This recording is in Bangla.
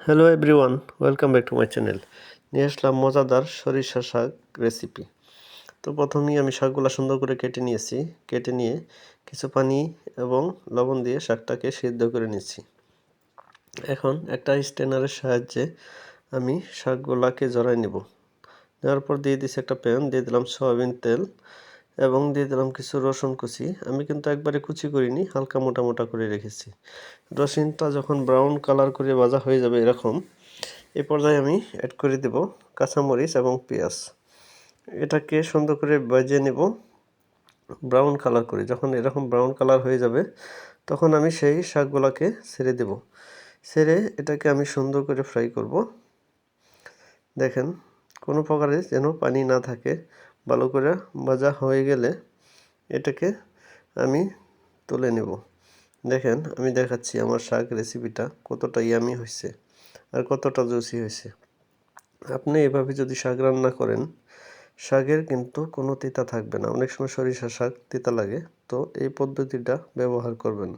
Hello everyone, welcome back to my channel. নিয়ে আসলাম মজাদার সরিষা শাক রেসিপি। তো প্রথমেই আমি শাকগুলো সুন্দর করে কেটে নিয়েছি। কেটে নিয়ে কিছু পানি এবং লবণ দিয়ে শাকটাকে সিদ্ধ করে নিচ্ছি। এখন একটা স্ট্রেনারের সাহায্যে আমি শাকগুলাকে জড়াই নেব। দেওয়ার পর দিয়ে দিচ্ছি একটা প্যান, দিয়ে দিলাম সয়াবিন তেল এবং দিয়ে দিলাম কিছু রসুন কুচি। আমি কিন্তু একবারে কুচি করিনি, হালকা মোটা মোটা করে রেখেছি। রসুনটা যখন ব্রাউন কালার করে ভাজা হয়ে যাবে এরকম, এই পর্যায়ে আমি অ্যাড করে দেব কাঁচামরিচ এবং পেঁয়াজ। এটাকে সুন্দর করে ভেজে নেব ব্রাউন কালার করে। যখন এরকম ব্রাউন কালার হয়ে যাবে তখন আমি সেই শাকগুলোকে ছেড়ে দেব। ছেড়ে এটাকে আমি সুন্দর করে ফ্রাই করব। দেখেন, কোনো প্রকারে যেন পানি না থাকে। ভালো করে ভাজা হয়ে গেলে এটাকে আমি তুলে নেব। দেখেন, আমি দেখাচ্ছি আমার শাক রেসিপিটা কতটা ইয়ামি হয়েছে আর কতটা জুসি হয়েছে। আপনি এভাবে যদি শাক রান্না করেন, শাকের কিন্তু কোনো তিতা থাকবে না। অনেক সময় সরিষা শাক তিতা লাগে, তো এই পদ্ধতিটা ব্যবহার করবেন।